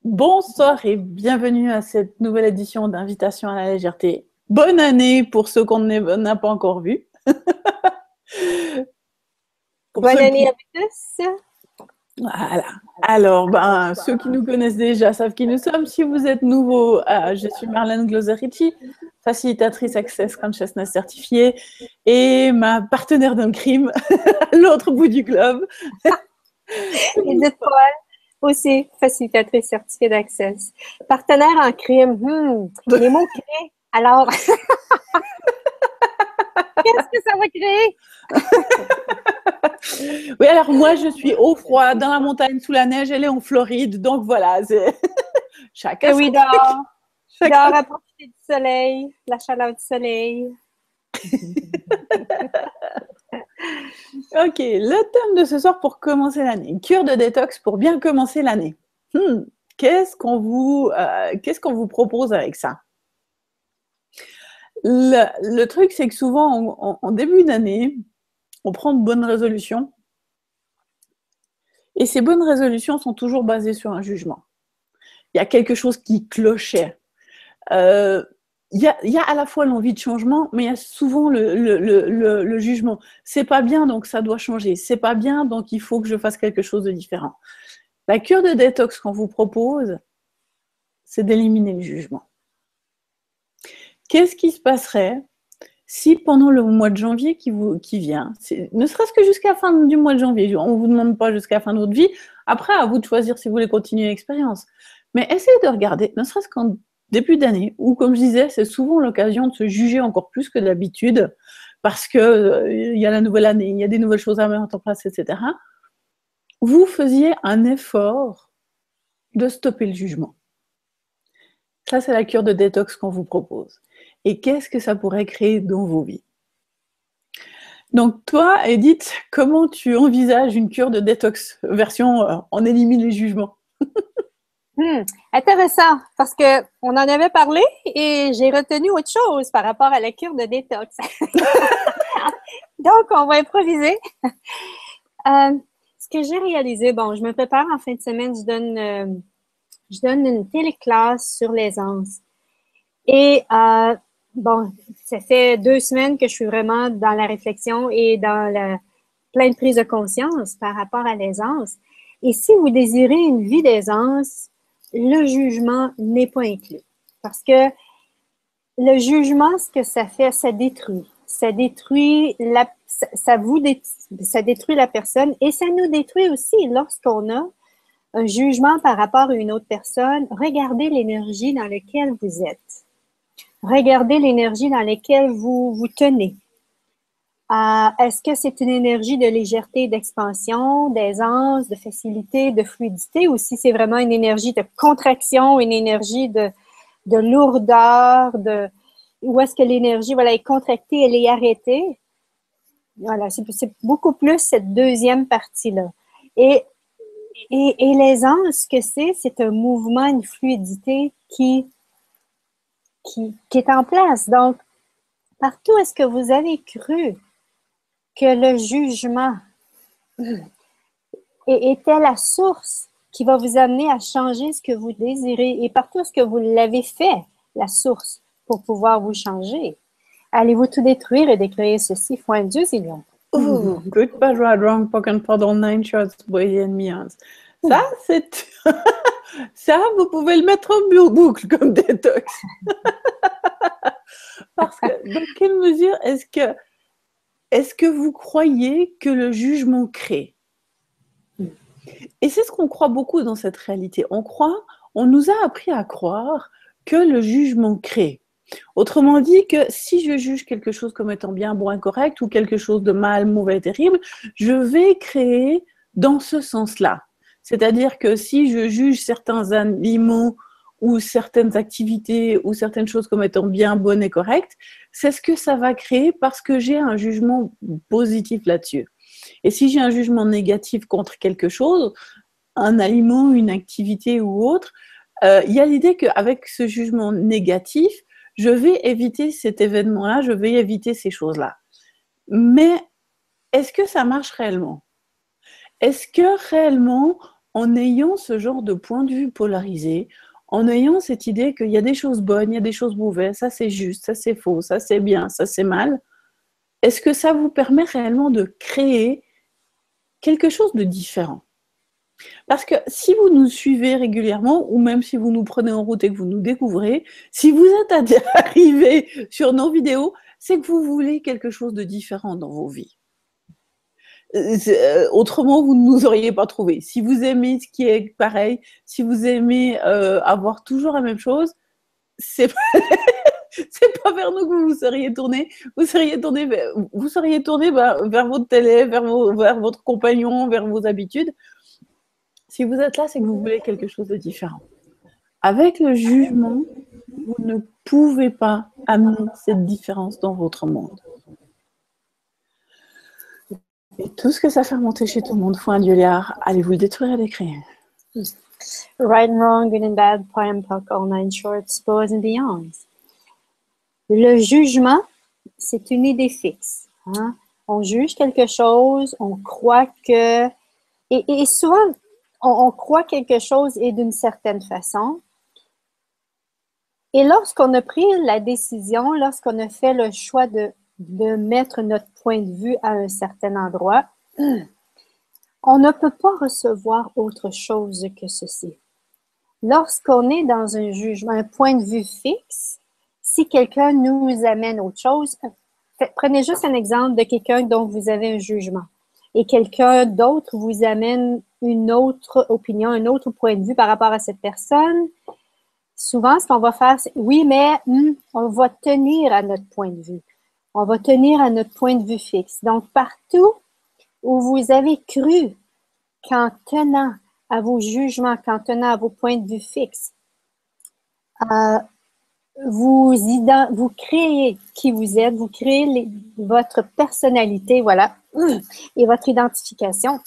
Bonsoir et bienvenue à cette nouvelle édition d'Invitation à la légèreté. Bonne année pour ceux qu'on n'a pas encore vus. Pour Bonne ceux année à qui... vous tous. Voilà. Alors, ceux qui nous connaissent déjà savent qui nous sommes. Si vous êtes nouveau, je suis Marlène Gloserici, facilitatrice Access Consciousness certifiée et ma partenaire d'un crime à l'autre bout du globe. Edith Paul, aussi facilitatrice certifiée d'Access. Partenaire en crime. Les mots créés. Alors, qu'est-ce que ça va créer? Oui, alors moi, je suis au froid, dans la montagne, sous la neige, elle est en Floride, donc voilà, chacun Eh son oui, truc. dehors. Chacun... Dehors à profiter du soleil, la chaleur du soleil. Ok, le thème de ce soir pour commencer l'année, une cure de détox pour bien commencer l'année. Qu'est-ce qu'on vous propose avec ça? Le truc, c'est que souvent, en début d'année, on prend de bonnes résolutions et ces bonnes résolutions sont toujours basées sur un jugement. Il y a quelque chose qui clochait. Il y a à la fois l'envie de changement, mais il y a souvent le jugement. C'est pas bien, donc ça doit changer. C'est pas bien, donc il faut que je fasse quelque chose de différent. La cure de détox qu'on vous propose, c'est d'éliminer le jugement. Qu'est-ce qui se passerait si pendant le mois de janvier qui vient, ne serait-ce que jusqu'à la fin du mois de janvier, on ne vous demande pas jusqu'à la fin de votre vie, après à vous de choisir si vous voulez continuer l'expérience, mais essayez de regarder, ne serait-ce qu'en début d'année, où comme je disais, c'est souvent l'occasion de se juger encore plus que d'habitude, parce qu'il y a la nouvelle année, il y a des nouvelles choses à mettre en place, etc. Vous faisiez un effort de stopper le jugement. Ça, c'est la cure de détox qu'on vous propose. Et qu'est-ce que ça pourrait créer dans vos vies? Donc toi, Edith, comment tu envisages une cure de détox version on élimine les jugements? Intéressant, parce que on en avait parlé et j'ai retenu autre chose par rapport à la cure de détox. Donc, on va improviser. Ce que j'ai réalisé, bon, je me prépare en fin de semaine, je donne une téléclasse sur l'aisance. Et bon, ça fait 2 semaines que je suis vraiment dans la réflexion et dans la pleine prise de conscience par rapport à l'aisance. Et si vous désirez une vie d'aisance, le jugement n'est pas inclus. Parce que le jugement, ce que ça fait, ça détruit. Ça détruit ça détruit la personne et ça nous détruit aussi lorsqu'on a un jugement par rapport à une autre personne. Regardez l'énergie dans laquelle vous êtes. Regardez l'énergie dans laquelle vous vous tenez. Est-ce que c'est une énergie de légèreté, d'expansion, d'aisance, de facilité, de fluidité, ou si c'est vraiment une énergie de contraction, une énergie de lourdeur, ou est-ce que l'énergie voilà, est contractée, elle est arrêtée? Voilà, c'est beaucoup plus cette deuxième partie-là. Et l'aisance, ce que c'est un mouvement, une fluidité qui est en place. Donc, partout est-ce que vous avez cru que le jugement était la source qui va vous amener à changer ce que vous désirez et partout est-ce que vous l'avez fait, la source, pour pouvoir vous changer. Allez-vous tout détruire et décréer ceci, foi en Dieu, Sylvain? Good, bad, right, wrong, poke and paddle, 9 shots, boys and meals. Ça, c'est... Ça, vous pouvez le mettre en boucle comme détox. Parce que, dans quelle mesure est-ce que vous croyez que le jugement crée? Et c'est ce qu'on croit beaucoup dans cette réalité. On nous a appris à croire que le jugement crée. Autrement dit, que si je juge quelque chose comme étant bien, bon, incorrect, ou quelque chose de mal, mauvais, terrible, je vais créer dans ce sens-là. C'est-à-dire que si je juge certains aliments ou certaines activités ou certaines choses comme étant bien, bonnes et correctes, c'est ce que ça va créer parce que j'ai un jugement positif là-dessus. Et si j'ai un jugement négatif contre quelque chose, un aliment, une activité ou autre, il y a l'idée qu'avec ce jugement négatif, je vais éviter cet événement-là, je vais éviter ces choses-là. Mais est-ce que ça marche réellement? Est-ce que réellement, en ayant ce genre de point de vue polarisé, en ayant cette idée qu'il y a des choses bonnes, il y a des choses mauvaises, ça c'est juste, ça c'est faux, ça c'est bien, ça c'est mal, est-ce que ça vous permet réellement de créer quelque chose de différent? Parce que si vous nous suivez régulièrement, ou même si vous nous prenez en route et que vous nous découvrez, si vous êtes arrivé sur nos vidéos, c'est que vous voulez quelque chose de différent dans vos vies. Autrement, vous ne nous auriez pas trouvé. Si vous aimez ce qui est pareil, si vous aimez avoir toujours la même chose, c'est c'est pas vers nous que vous seriez tourné. Vous seriez tourné vers votre télé, vers votre compagnon, vers vos habitudes. Si vous êtes là, c'est que vous voulez quelque chose de différent. Avec le jugement, vous ne pouvez pas amener cette différence dans votre monde. Et tout ce que ça fait remonter chez tout le monde, fou un Dieu liard, allez-vous le détruire et l'écrire. Right and wrong, good and bad, pride and puck, all nine shorts, boys and beyonds. Le jugement, c'est une idée fixe. Hein? On juge quelque chose, on croit que... Et souvent, on croit quelque chose est d'une certaine façon. Et lorsqu'on a pris la décision, lorsqu'on a fait le choix de mettre notre point de vue à un certain endroit, on ne peut pas recevoir autre chose que ceci. Lorsqu'on est dans un jugement, un point de vue fixe, si quelqu'un nous amène autre chose, prenez juste un exemple de quelqu'un dont vous avez un jugement et quelqu'un d'autre vous amène une autre opinion, un autre point de vue par rapport à cette personne. Souvent, ce qu'on va faire, c'est oui, mais on va tenir à notre point de vue. On va tenir à notre point de vue fixe. Donc, partout où vous avez cru qu'en tenant à vos jugements, qu'en tenant à vos points de vue fixes, vous créez qui vous êtes, vous créez votre personnalité, voilà, et votre identification.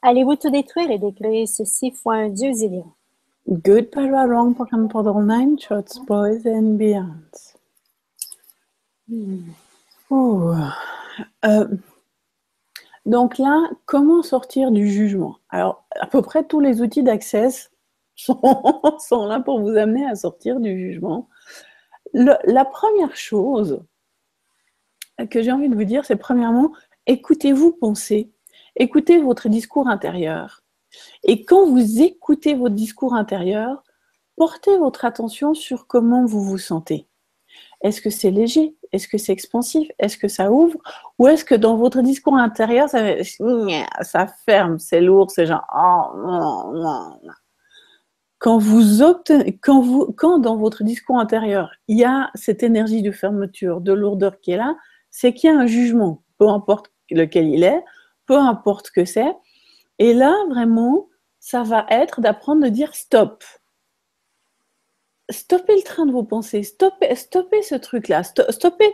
Allez-vous tout détruire et décréer ceci fois un Dieu zélien. Good, bad, right, wrong, Pokémon pour all nine shots, boys and beyonds. Donc là, comment sortir du jugement? Alors, à peu près tous les outils d'Access sont là pour vous amener à sortir du jugement. La première chose que j'ai envie de vous dire, c'est premièrement, écoutez-vous penser, écoutez votre discours intérieur. Et quand vous écoutez votre discours intérieur, portez votre attention sur comment vous vous sentez. Est-ce que c'est léger? Est-ce que c'est expansif? Est-ce que ça ouvre? Ou est-ce que dans votre discours intérieur, ça ferme, c'est lourd, c'est genre oh, non, non, non. Quand dans votre discours intérieur, il y a cette énergie de fermeture, de lourdeur qui est là, c'est qu'il y a un jugement, peu importe lequel il est, peu importe ce que c'est. Et là, vraiment, ça va être d'apprendre à dire stop. Stoppez le train de vos pensées, stoppez ce truc-là, stoppez.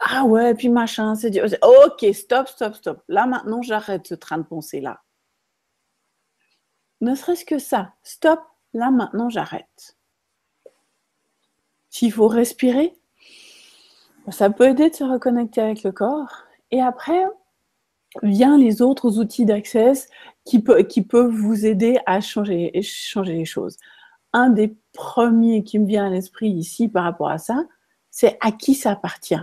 Ah ouais, puis machin, c'est dur. Ok, stop. Là, maintenant, j'arrête ce train de pensée-là. Ne serait-ce que ça, stop, là, maintenant, j'arrête. S'il faut respirer, ça peut aider de se reconnecter avec le corps. Et après, vient les autres outils d'Access qui peuvent vous aider à changer les choses. Un des premiers qui me vient à l'esprit ici par rapport à ça, c'est à qui ça appartient.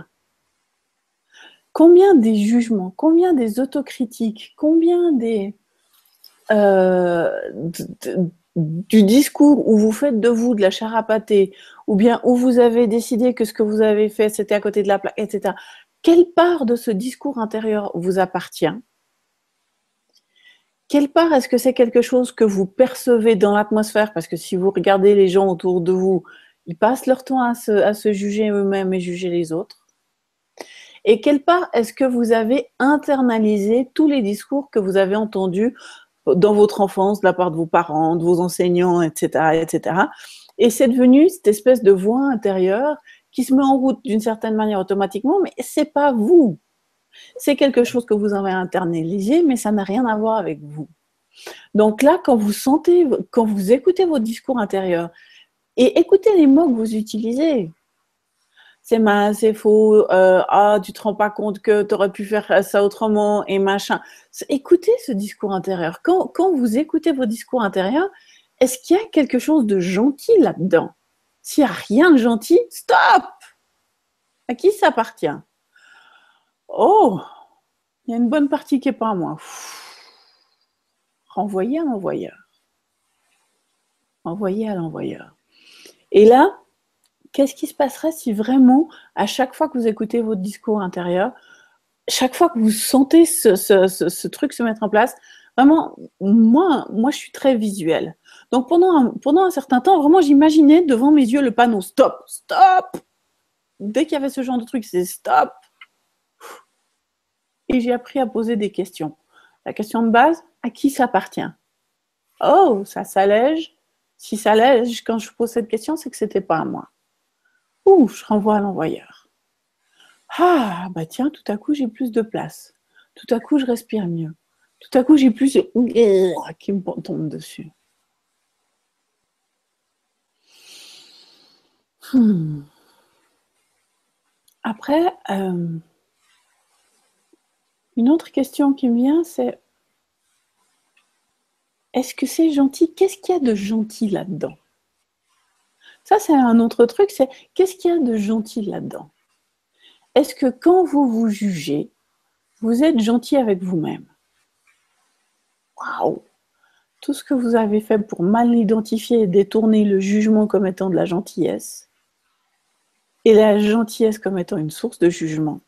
Combien des jugements, combien des autocritiques, combien du discours où vous faites de vous de la chair à pâté, ou bien où vous avez décidé que ce que vous avez fait, c'était à côté de la plaque, etc. Quelle part de ce discours intérieur vous appartient? Quelle part est-ce que c'est quelque chose que vous percevez dans l'atmosphère? Parce que si vous regardez les gens autour de vous, ils passent leur temps à se juger eux-mêmes et juger les autres. Et quelle part est-ce que vous avez internalisé tous les discours que vous avez entendus dans votre enfance de la part de vos parents, de vos enseignants, etc., etc. Et c'est devenu cette espèce de voix intérieure qui se met en route d'une certaine manière automatiquement, mais c'est pas vous. C'est quelque chose que vous avez internalisé, mais ça n'a rien à voir avec vous. Donc là, quand vous écoutez votre discours intérieur et écoutez les mots que vous utilisez, c'est mal, c'est faux, ah, tu te rends pas compte que tu aurais pu faire ça autrement et machin. Écoutez ce discours intérieur. Quand vous écoutez vos discours intérieurs, est-ce qu'il y a quelque chose de gentil là-dedans? S'il n'y a rien de gentil, stop! À qui ça appartient? Oh, il y a une bonne partie qui n'est pas à moi. Renvoyez à l'envoyeur. Envoyez à l'envoyeur. Et là, qu'est-ce qui se passerait si vraiment, à chaque fois que vous écoutez votre discours intérieur, chaque fois que vous sentez ce truc se mettre en place, vraiment, moi, je suis très visuelle. Donc pendant un certain temps, vraiment, j'imaginais devant mes yeux le panneau stop, stop. Dès qu'il y avait ce genre de truc, c'est stop. Et j'ai appris à poser des questions. La question de base, à qui ça appartient? Oh, ça s'allège. Si ça allège, quand je pose cette question, c'est que c'était pas à moi. Ouh, je renvoie à l'envoyeur. Ah, bah tiens, tout à coup, j'ai plus de place. Tout à coup, je respire mieux. Tout à coup, j'ai plus qui me tombe dessus. Après, une autre question qui me vient, c'est est-ce que c'est gentil? Qu'est-ce qu'il y a de gentil là-dedans? Ça, c'est un autre truc, c'est qu'est-ce qu'il y a de gentil là-dedans? Est-ce que quand vous vous jugez, vous êtes gentil avec vous-même? Waouh! Tout ce que vous avez fait pour mal identifier et détourner le jugement comme étant de la gentillesse, et la gentillesse comme étant une source de jugement.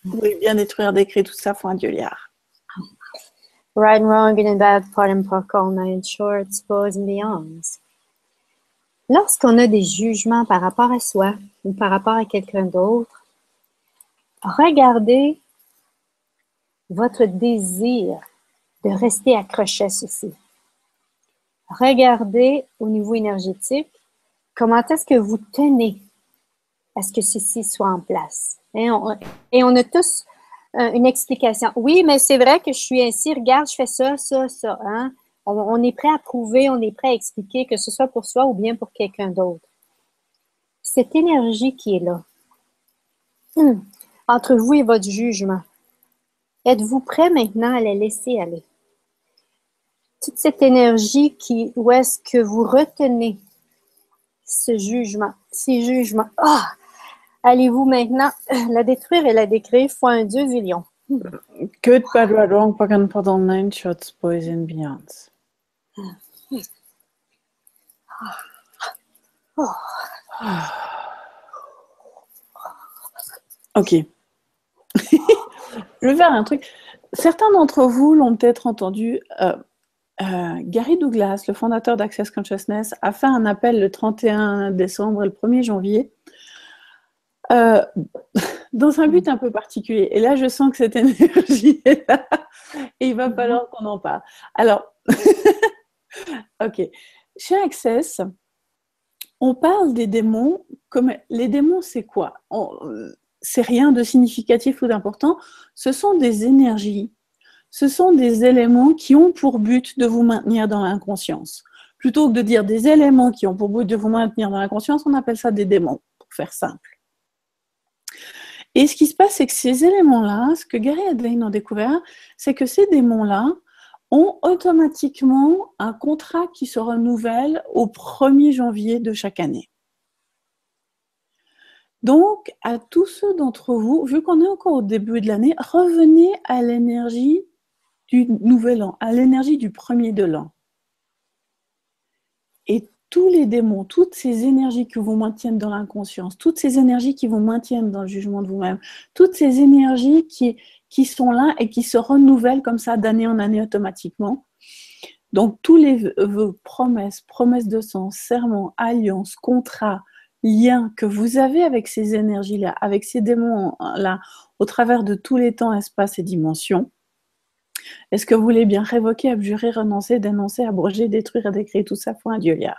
Vous pouvez bien détruire, décrire tout ça, faut un Dieu liard. Right and wrong, good and bad, part and part, all night short, suppose and beyonds. Lorsqu'on a des jugements par rapport à soi ou par rapport à quelqu'un d'autre, regardez votre désir de rester accroché à ceci. Regardez au niveau énergétique comment est-ce que vous tenez à ce que ceci soit en place. Et on a tous une explication. Oui, mais c'est vrai que je suis ainsi, regarde, je fais ça, ça, ça. Hein? On est prêt à prouver, on est prêt à expliquer, que ce soit pour soi ou bien pour quelqu'un d'autre. Cette énergie qui est là, entre vous et votre jugement, êtes-vous prêt maintenant à la laisser aller? Toute cette énergie où est-ce que vous retenez ce jugement, ces jugements, allez-vous maintenant la détruire et la décrire fois un Dieu du lion? Good, bad, right, wrong, pack and pot all nine shots, boys and beyonds. Ok. Je vais faire un truc. Certains d'entre vous l'ont peut-être entendu. Gary Douglas, le fondateur d'Access Consciousness, a fait un appel le 31 décembre et le 1er janvier dans un but un peu particulier. Et là, je sens que cette énergie est là et il va falloir qu'on en parle. Alors, ok. Chez Access, on parle des démons comme... Les démons, c'est quoi? C'est rien de significatif ou d'important. Ce sont des énergies. Ce sont des éléments qui ont pour but de vous maintenir dans l'inconscience. Plutôt que de dire des éléments qui ont pour but de vous maintenir dans l'inconscience, on appelle ça des démons, pour faire simple. Et ce qui se passe, c'est que ces éléments-là, ce que Gary et Adeline ont découvert, c'est que ces démons-là ont automatiquement un contrat qui se renouvelle au 1er janvier de chaque année. Donc, à tous ceux d'entre vous, vu qu'on est encore au début de l'année, revenez à l'énergie du nouvel an, à l'énergie du 1er de l'an. Et tous les démons, toutes ces énergies qui vous maintiennent dans l'inconscience, toutes ces énergies qui vous maintiennent dans le jugement de vous-même, toutes ces énergies qui sont là et qui se renouvellent comme ça d'année en année automatiquement. Donc, tous les vœux, promesses de sens, serments, alliances, contrats, liens que vous avez avec ces énergies-là, avec ces démons-là, au travers de tous les temps, espaces et dimensions, est-ce que vous voulez bien révoquer, abjurer, renoncer, dénoncer, abroger, détruire et décrire tout ça pour un Dieu liard?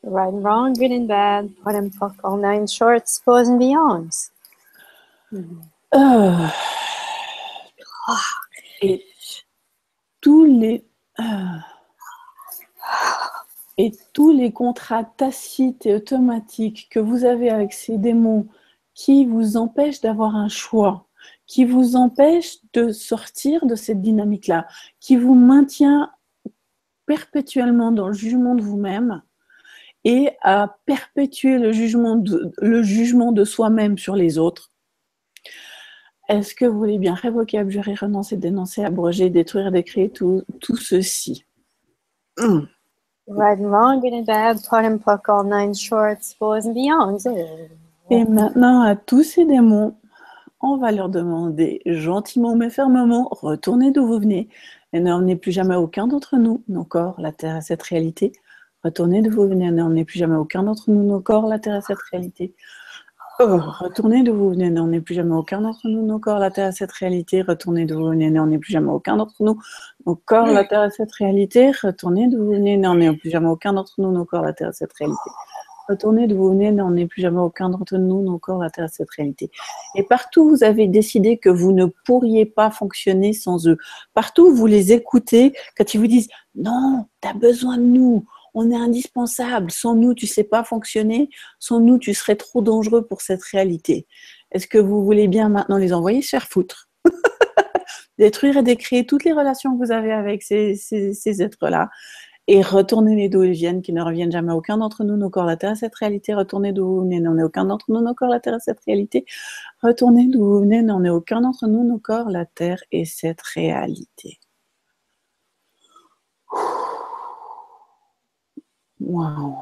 Right and wrong, good and bad, part and part, all nine shorts, suppose and beyonds. Et tous les contrats tacites et automatiques que vous avez avec ces démons qui vous empêche d'avoir un choix, qui vous empêche de sortir de cette dynamique-là, qui vous maintient perpétuellement dans le jugement de vous-même et à perpétuer le jugement de soi-même sur les autres. Est-ce que vous voulez bien révoquer, abjurer, renoncer, dénoncer, abroger, détruire, décréer tout ceci? Right and wrong, good and bad, part and puck, all nine shorts, boys and beyonds. Et maintenant, à tous ces démons, on va leur demander gentiment mais fermement, retournez d'où vous venez et n'emmenez plus jamais aucun d'entre nous, nos corps, la Terre et cette réalité. Retournez d'où vous venez, n'emmenez plus jamais aucun d'entre nous, nos corps, la Terre et cette réalité. Retournez d'où vous venez, n'emmenez plus jamais aucun d'entre nous, nos corps, la Terre et cette réalité. Retournez d'où vous venez, n'emmenez plus jamais aucun d'entre nous, nos corps, la Terre et cette réalité. Retournez d'où vous venez, n'emmenez plus jamais aucun d'entre nous, nos corps, la Terre et cette réalité. Retournez d'où vous venez, n'emmenez plus jamais aucun d'entre nous, nos corps, la Terre et cette réalité. Et partout, vous avez décidé que vous ne pourriez pas fonctionner sans eux. Partout, vous les écoutez quand ils vous disent « Non, tu as besoin de nous. On est indispensable. Sans nous, tu ne sais pas fonctionner. Sans nous, tu serais trop dangereux pour cette réalité. » Est-ce que vous voulez bien maintenant les envoyer se faire foutre? Détruire et décréer toutes les relations que vous avez avec ces êtres-là et retourner les d'où ils viennent, qui ne reviennent jamais aucun d'entre nous, nos corps, la Terre et cette réalité. Retournez d'où vous venez, n'en est aucun d'entre nous, nos corps, la Terre et cette réalité. Retournez d'où vous venez, n'en est aucun d'entre nous, nos corps, la Terre et cette réalité. Waouh!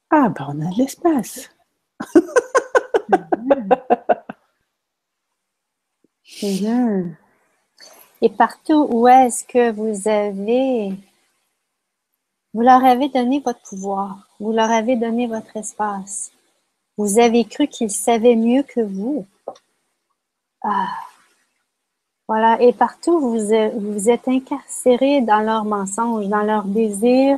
Ah, ben on a de l'espace. Et partout où est-ce que vous leur avez donné votre pouvoir, vous leur avez donné votre espace, vous avez cru qu'ils savaient mieux que vous. Voilà, et partout vous êtes incarcérés dans leurs mensonges, dans leurs désirs.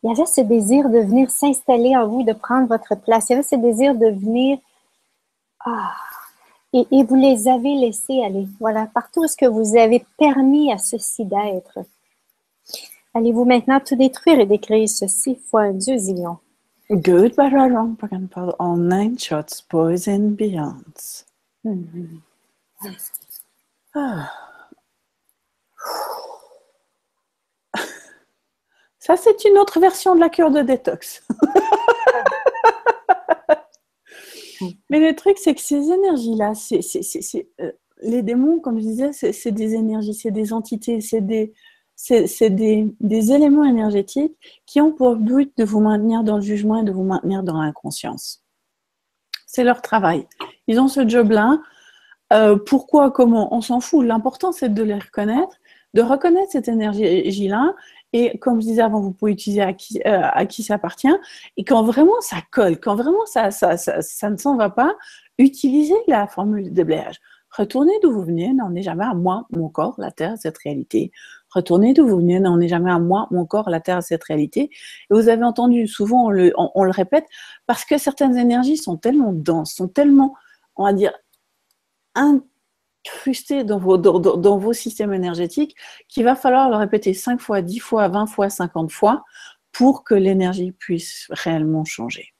Il y avait ce désir de venir s'installer en vous, de prendre votre place. Il y avait ce désir de venir... Et vous les avez laissés aller. Voilà, partout où est-ce que vous avez permis à ceci d'être. Allez-vous maintenant tout détruire et décréer ceci fois un Dieu zillion. Good, bad, right, wrong, back and forth, all nine shots, boys and beyonds. Ça, c'est une autre version de la cure de détox. Mais le truc, c'est que ces énergies-là, les démons, comme je disais, c'est des énergies, c'est des entités, c'est des éléments énergétiques qui ont pour but de vous maintenir dans le jugement et de vous maintenir dans l'inconscience. C'est leur travail. Ils ont ce job-là. Pourquoi, comment, on s'en fout. L'important, c'est de les reconnaître, de reconnaître cette énergie-là. Et comme je disais avant, vous pouvez utiliser à qui ça appartient. Et quand vraiment ça colle, quand vraiment ça ne s'en va pas, utilisez la formule de déblayage. Retournez d'où vous venez, n'en est jamais à moi, mon corps, la Terre, cette réalité. Retournez d'où vous venez, n'en est jamais à moi, mon corps, la Terre, cette réalité. Et vous avez entendu, souvent on le répète, parce que certaines énergies sont tellement denses, sont tellement, on va dire, incrusté dans vos systèmes énergétiques qu'il va falloir le répéter 5 fois, 10 fois, 20 fois, 50 fois pour que l'énergie puisse réellement changer.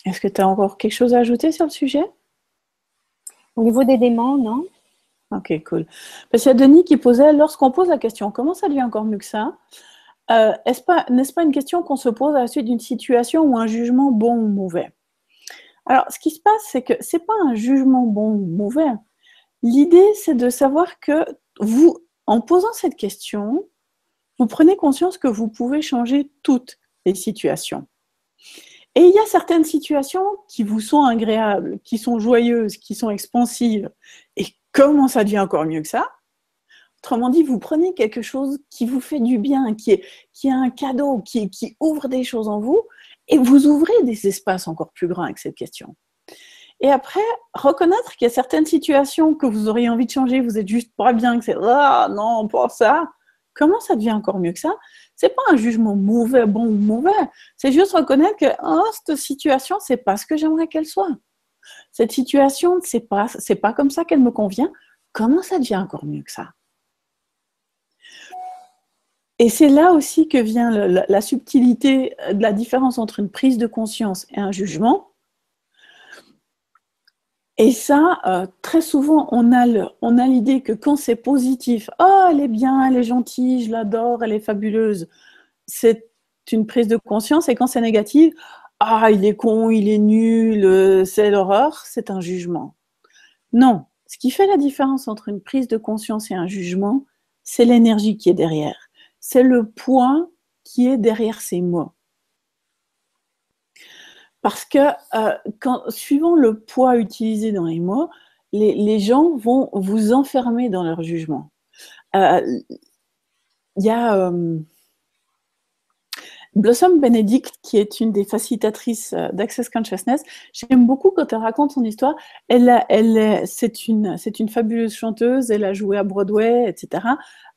Est-ce que tu as encore quelque chose à ajouter sur le sujet? Au niveau des démons, non? Ok, cool. Parce qu'il y a Denis qui posait, lorsqu'on pose la question, comment ça devient encore mieux que ça? N'est-ce pas une question qu'on se pose à la suite d'une situation ou un jugement bon ou mauvais? Alors, ce qui se passe, c'est que ce n'est pas un jugement bon ou mauvais. L'idée, c'est de savoir que vous, en posant cette question, vous prenez conscience que vous pouvez changer toutes les situations. Et il y a certaines situations qui vous sont agréables, qui sont joyeuses, qui sont expansives. Et comment ça devient encore mieux que ça? Autrement dit, vous prenez quelque chose qui vous fait du bien, qui est un cadeau, qui ouvre des choses en vous, et vous ouvrez des espaces encore plus grands avec cette question. Et après, reconnaître qu'il y a certaines situations que vous auriez envie de changer, vous êtes juste pas bien, que c'est « Ah non, pas ça ». Comment ça devient encore mieux que ça? C'est pas un jugement mauvais, bon ou mauvais. C'est juste reconnaître que cette situation, c'est pas ce que j'aimerais qu'elle soit. Cette situation, c'est pas comme ça qu'elle me convient. Comment ça devient encore mieux que ça? Et c'est là aussi que vient la subtilité de la différence entre une prise de conscience et un jugement. Et ça, très souvent, on a l'idée que quand c'est positif, oh, elle est bien, elle est gentille, je l'adore, elle est fabuleuse, c'est une prise de conscience. Et quand c'est négatif, ah, il est con, il est nul, c'est l'horreur, c'est un jugement. Non, ce qui fait la différence entre une prise de conscience et un jugement, c'est l'énergie qui est derrière. C'est le poids qui est derrière ces mots. Parce que suivant le poids utilisé dans les mots, les gens vont vous enfermer dans leur jugement. Il y a Blossom Benedict, qui est une des facilitatrices d'Access Consciousness. J'aime beaucoup quand elle raconte son histoire. C'est une fabuleuse chanteuse, elle a joué à Broadway, etc.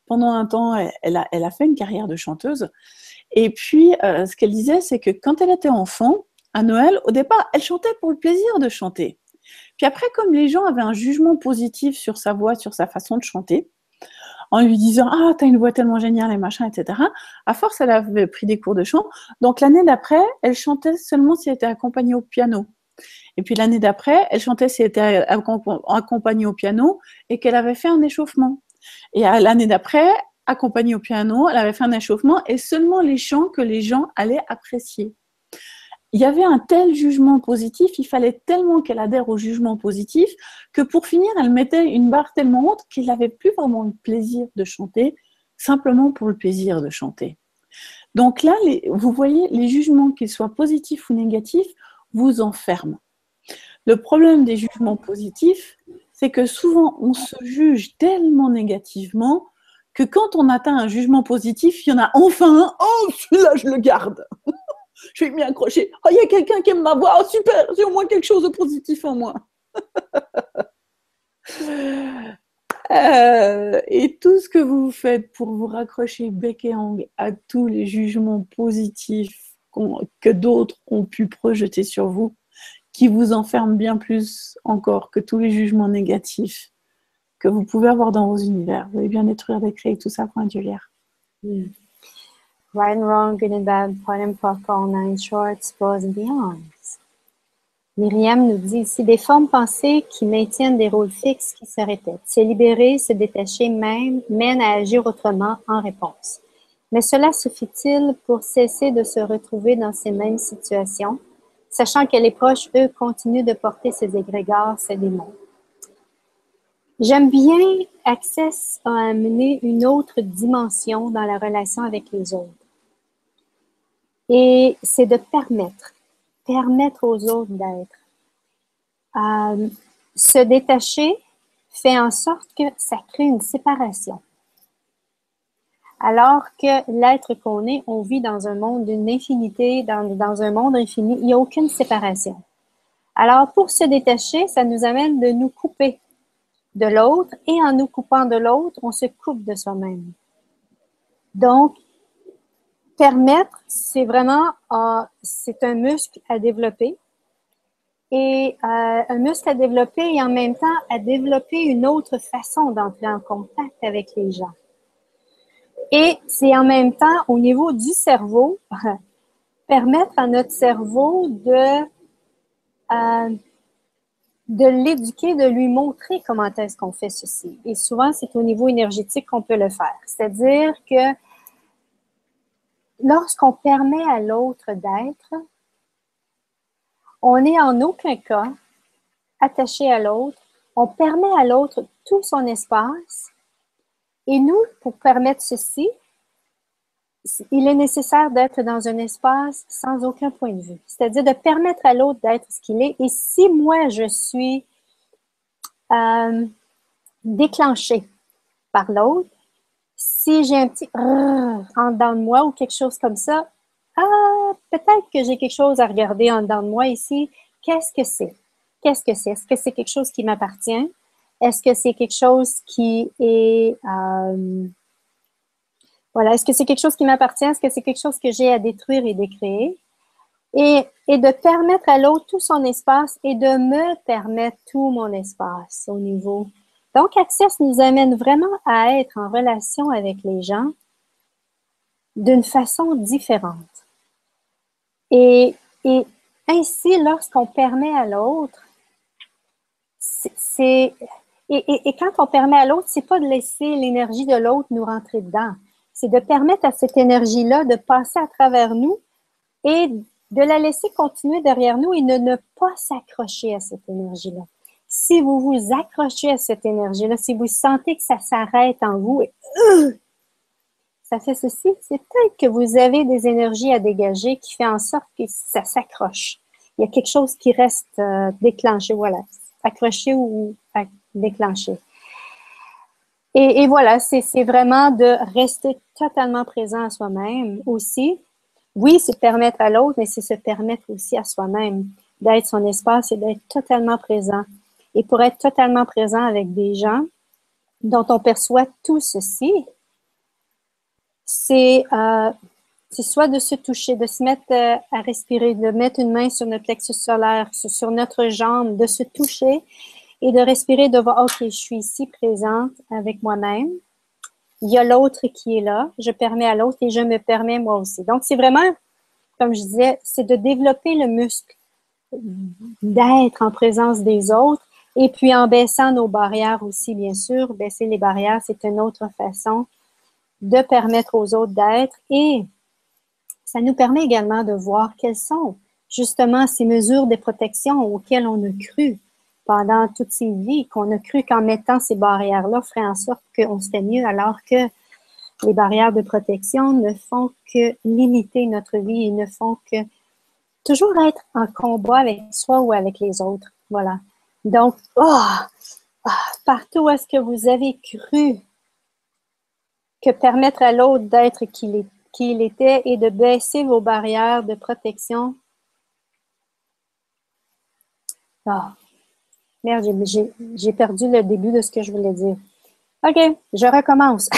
Pendant un temps, elle a fait une carrière de chanteuse. Et puis, ce qu'elle disait, c'est que quand elle était enfant, à Noël, au départ, elle chantait pour le plaisir de chanter. Puis après, comme les gens avaient un jugement positif sur sa voix, sur sa façon de chanter, en lui disant « Ah, t'as une voix tellement géniale et machin, etc. » À force, elle avait pris des cours de chant. Donc l'année d'après, elle chantait seulement si elle était accompagnée au piano. Et puis l'année d'après, elle chantait si elle était accompagnée au piano et qu'elle avait fait un échauffement. Et l'année d'après, accompagnée au piano, elle avait fait un échauffement et seulement les chants que les gens allaient apprécier. Il y avait un tel jugement positif, il fallait tellement qu'elle adhère au jugement positif que pour finir, elle mettait une barre tellement haute qu'elle n'avait plus vraiment le plaisir de chanter, simplement pour le plaisir de chanter. Donc là, vous voyez, les jugements, qu'ils soient positifs ou négatifs, vous enferment. Le problème des jugements positifs, c'est que souvent, on se juge tellement négativement que quand on atteint un jugement positif, il y en a enfin un, oh, celui-là, je le garde. Je vais m'y accrocher. Oh, il y a quelqu'un qui aime ma voix. Oh, super, j'ai au moins quelque chose de positif en moi. Et tout ce que vous faites pour vous raccrocher bec et ongle à tous les jugements positifs que d'autres ont pu projeter sur vous, qui vous enferment bien plus encore que tous les jugements négatifs que vous pouvez avoir dans vos univers. Vous allez bien détruire, décréer tout ça pour induire. Right and wrong, good and bad, part and part, all nine shorts, pros and beyonds. Myriam nous dit ici, des formes pensées qui maintiennent des rôles fixes qui se répètent. Se libérer, se détacher même, mène à agir autrement en réponse. Mais cela suffit-il pour cesser de se retrouver dans ces mêmes situations, sachant que les proches, eux, continuent de porter ces égrégores, ces démons? J'aime bien Access à amener une autre dimension dans la relation avec les autres. Et c'est de permettre aux autres d'être. Se détacher fait en sorte que ça crée une séparation. Alors que l'être qu'on est, on vit dans un monde d'une infinité, dans un monde infini, il n'y a aucune séparation. Alors, pour se détacher, ça nous amène de nous couper de l'autre, et en nous coupant de l'autre, on se coupe de soi-même. Donc, permettre, c'est vraiment, c'est un muscle à développer. Et un muscle à développer et en même temps à développer une autre façon d'entrer en contact avec les gens. Et c'est en même temps, au niveau du cerveau, permettre à notre cerveau de l'éduquer, de lui montrer comment est-ce qu'on fait ceci. Et souvent, c'est au niveau énergétique qu'on peut le faire. C'est-à-dire que lorsqu'on permet à l'autre d'être, on n'est en aucun cas attaché à l'autre. On permet à l'autre tout son espace. Et nous, pour permettre ceci, il est nécessaire d'être dans un espace sans aucun point de vue. C'est-à-dire de permettre à l'autre d'être ce qu'il est. Et si moi, je suis déclenchée par l'autre, si j'ai un petit en dedans de moi ou quelque chose comme ça, peut-être que j'ai quelque chose à regarder en dedans de moi ici. Qu'est-ce que c'est? Qu'est-ce que c'est? Est-ce que c'est quelque chose qui m'appartient? Est-ce que c'est quelque chose qui est... voilà, est-ce que c'est quelque chose qui m'appartient? Est-ce que c'est quelque chose que j'ai à détruire et décréer? Et de permettre à l'autre tout son espace et de me permettre tout mon espace au niveau. Donc, Access nous amène vraiment à être en relation avec les gens d'une façon différente. Et ainsi, lorsqu'on permet à l'autre, et quand on permet à l'autre, c'est pas de laisser l'énergie de l'autre nous rentrer dedans. C'est de permettre à cette énergie-là de passer à travers nous et de la laisser continuer derrière nous et ne pas s'accrocher à cette énergie-là. Si vous vous accrochez à cette énergie-là, si vous sentez que ça s'arrête en vous et ça fait ceci, c'est peut-être que vous avez des énergies à dégager qui fait en sorte que ça s'accroche. Il y a quelque chose qui reste déclenché, voilà, accroché ou déclenché. Et voilà, c'est vraiment de rester totalement présent à soi-même aussi. Oui, c'est permettre à l'autre, mais c'est se permettre aussi à soi-même d'être son espace et d'être totalement présent. Et pour être totalement présent avec des gens dont on perçoit tout ceci, c'est soit de se toucher, de se mettre à respirer, de mettre une main sur notre plexus solaire, sur notre jambe, de se toucher et de respirer, de voir, OK, je suis ici présente avec moi-même. Il y a l'autre qui est là, je permets à l'autre et je me permets moi aussi. Donc, c'est vraiment, comme je disais, c'est de développer le muscle d'être en présence des autres et puis en baissant nos barrières aussi, bien sûr. Baisser les barrières, c'est une autre façon de permettre aux autres d'être et ça nous permet également de voir quelles sont justement ces mesures de protection auxquelles on a cru pendant toutes ces vies, qu'on a cru qu'en mettant ces barrières-là ferait en sorte qu'on serait mieux, alors que les barrières de protection ne font que limiter notre vie et ne font que toujours être en combat avec soi ou avec les autres. Voilà. Donc, partout où est-ce que vous avez cru que permettre à l'autre d'être qui il était et de baisser vos barrières de protection. Merde, j'ai perdu le début de ce que je voulais dire. OK, je recommence.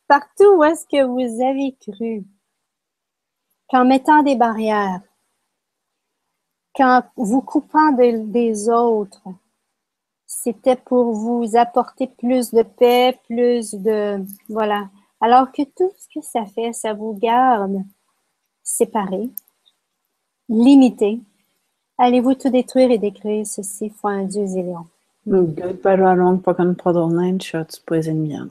Partout où est-ce que vous avez cru qu'en mettant des barrières, qu'en vous coupant des autres, c'était pour vous apporter plus de paix, plus de... Voilà. Alors que tout ce que ça fait, ça vous garde séparés, limités. Allez-vous tout détruire et décrire ceci fois un Dieu zélion. Gud bara långt bakom podden kötts poesin.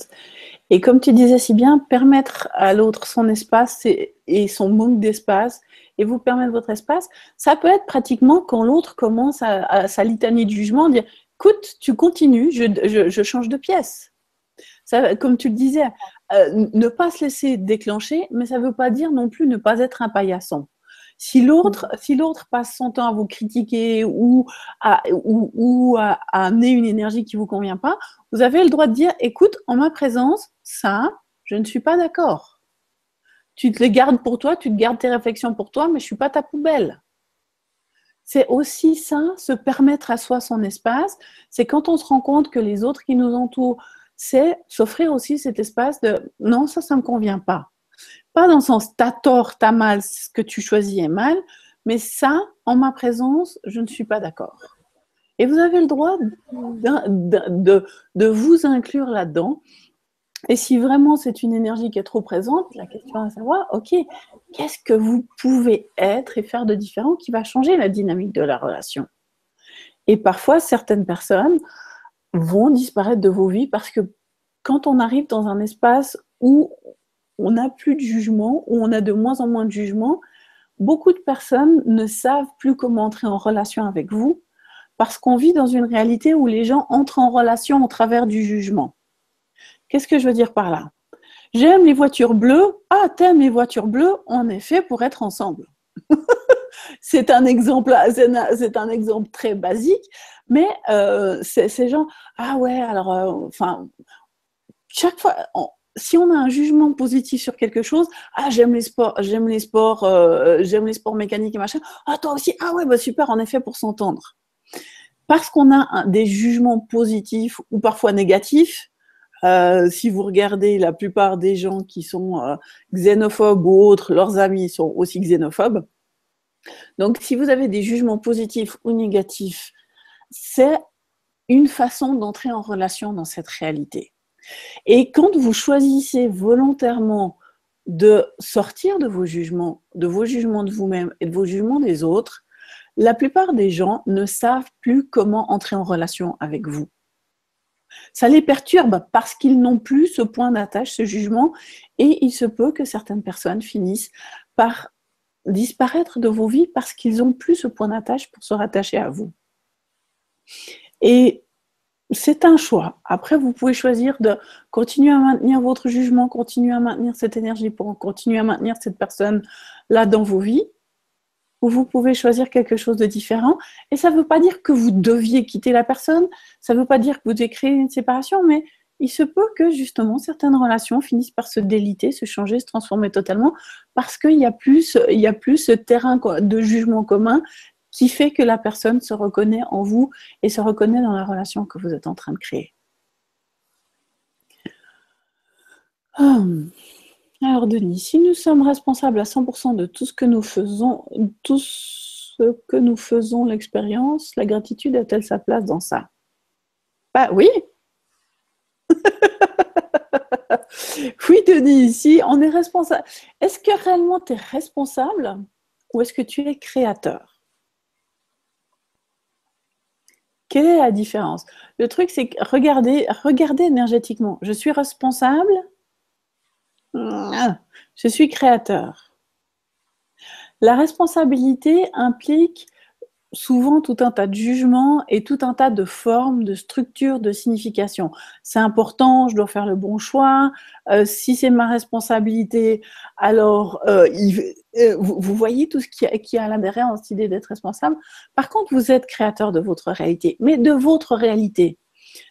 Et comme tu disais si bien, permettre à l'autre son espace et son manque d'espace, et vous permettre votre espace, ça peut être pratiquement quand l'autre commence à sa litanie de jugement, dire « Écoute, tu continues, je change de pièce ». Comme tu le disais, ne pas se laisser déclencher, mais ça ne veut pas dire non plus ne pas être un paillasson. Si l'autre passe son temps à vous critiquer ou à amener une énergie qui ne vous convient pas, vous avez le droit de dire, écoute, en ma présence, ça, je ne suis pas d'accord. Tu te les gardes pour toi, tu te gardes tes réflexions pour toi, mais je ne suis pas ta poubelle. C'est aussi ça, se permettre à soi son espace. C'est quand on se rend compte que les autres qui nous entourent, c'est s'offrir aussi cet espace de non, ça ne me convient pas. Pas dans le sens t'as tort, t'as mal, ce que tu choisis est mal, mais ça, en ma présence, je ne suis pas d'accord. Et vous avez le droit de vous inclure là-dedans. Et si vraiment c'est une énergie qui est trop présente, la question à savoir, ok, qu'est-ce que vous pouvez être et faire de différent qui va changer la dynamique de la relation? Et parfois, certaines personnes vont disparaître de vos vies parce que quand on arrive dans un espace où on n'a plus de jugement, où on a de moins en moins de jugement, beaucoup de personnes ne savent plus comment entrer en relation avec vous parce qu'on vit dans une réalité où les gens entrent en relation au travers du jugement. Qu'est-ce que je veux dire par là? J'aime les voitures bleues. Ah, t'aimes les voitures bleues? En effet, pour être ensemble. C'est un exemple très basique, mais ces gens, ah ouais, alors, chaque fois, si on a un jugement positif sur quelque chose, ah j'aime les sports mécaniques et machin. Ah toi aussi, ah ouais, bah super, en effet, pour s'entendre. Parce qu'on a des jugements positifs ou parfois négatifs. Si vous regardez la plupart des gens qui sont xénophobes ou autres, leurs amis sont aussi xénophobes. Donc, si vous avez des jugements positifs ou négatifs, c'est une façon d'entrer en relation dans cette réalité. Et quand vous choisissez volontairement de sortir de vos jugements de vous-même et de vos jugements des autres, la plupart des gens ne savent plus comment entrer en relation avec vous. Ça les perturbe parce qu'ils n'ont plus ce point d'attache, ce jugement, et il se peut que certaines personnes finissent par disparaître de vos vies parce qu'ils n'ont plus ce point d'attache pour se rattacher à vous. Et c'est un choix. Après, vous pouvez choisir de continuer à maintenir votre jugement, continuer à maintenir cette énergie pour continuer à maintenir cette personne-là dans vos vies, ou vous pouvez choisir quelque chose de différent. Et ça ne veut pas dire que vous deviez quitter la personne, ça ne veut pas dire que vous devez créer une séparation, mais il se peut que justement certaines relations finissent par se déliter, se changer, se transformer totalement, parce qu'il y a plus ce terrain de jugement commun qui fait que la personne se reconnaît en vous et se reconnaît dans la relation que vous êtes en train de créer. Alors Denis, si nous sommes responsables à 100% de tout ce que nous faisons, l'expérience, la gratitude a-t-elle sa place dans ça? Bah oui. Oui Denis, si on est responsable. Est-ce que réellement tu es responsable ou est-ce que tu es créateur? Quelle est la différence? Le truc, c'est que regardez énergétiquement. Je suis responsable, je suis créateur. La responsabilité implique souvent tout un tas de jugements et tout un tas de formes, de structures, de significations. C'est important, je dois faire le bon choix. Si c'est ma responsabilité, alors vous voyez tout ce qui y a à l'intérieur dans cette idée d'être responsable. Par contre, vous êtes créateur de votre réalité, mais de votre réalité.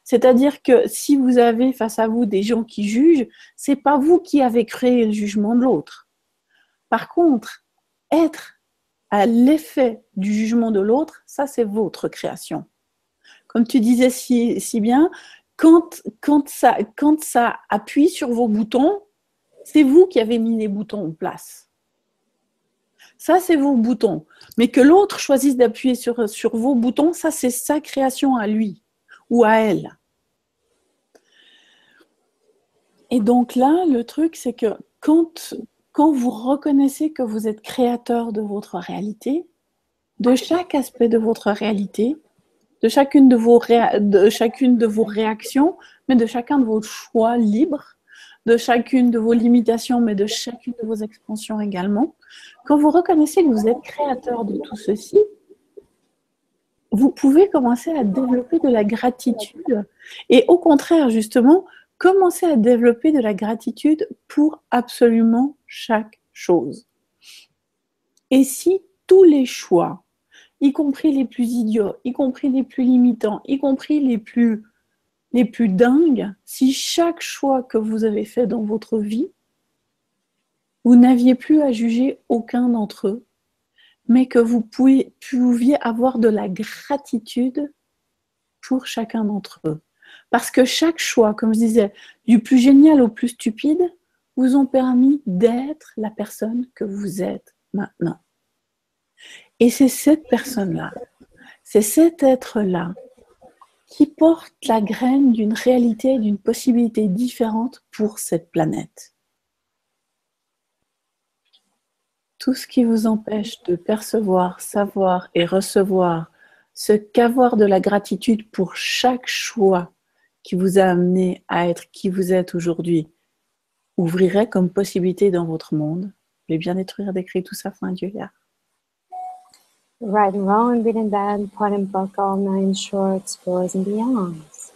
C'est-à-dire que si vous avez face à vous des gens qui jugent, c'est pas vous qui avez créé le jugement de l'autre. Par contre, être à l'effet du jugement de l'autre, ça c'est votre création. Comme tu disais si bien, quand ça appuie sur vos boutons, c'est vous qui avez mis les boutons en place. Ça c'est vos boutons. Mais que l'autre choisisse d'appuyer sur vos boutons, ça c'est sa création à lui ou à elle. Et donc là, le truc c'est que quand vous reconnaissez que vous êtes créateur de votre réalité, de chaque aspect de votre réalité, de chacune de vos réactions, mais de chacun de vos choix libres, de chacune de vos limitations, mais de chacune de vos expansions également, quand vous reconnaissez que vous êtes créateur de tout ceci, vous pouvez commencer à développer de la gratitude. Et au contraire, justement, commencer à développer de la gratitude pour absolument chaque chose. Et si tous les choix, y compris les plus idiots, y compris les plus limitants, y compris les plus dingues, si chaque choix que vous avez fait dans votre vie, vous n'aviez plus à juger aucun d'entre eux, mais que vous pouviez avoir de la gratitude pour chacun d'entre eux. Parce que chaque choix, comme je disais, du plus génial au plus stupide, vous ont permis d'être la personne que vous êtes maintenant. Et c'est cette personne-là, c'est cet être-là qui porte la graine d'une réalité, d'une possibilité différente pour cette planète. Tout ce qui vous empêche de percevoir, savoir et recevoir ce qu'avoir de la gratitude pour chaque choix qui vous a amené à être qui vous êtes aujourd'hui ouvrirait comme possibilité dans votre monde. Je vais bien détruire, décrire tout ça, fin Dieu, là. Right and wrong, good and bad, pot and buck, all nine shorts, boys and beyonds.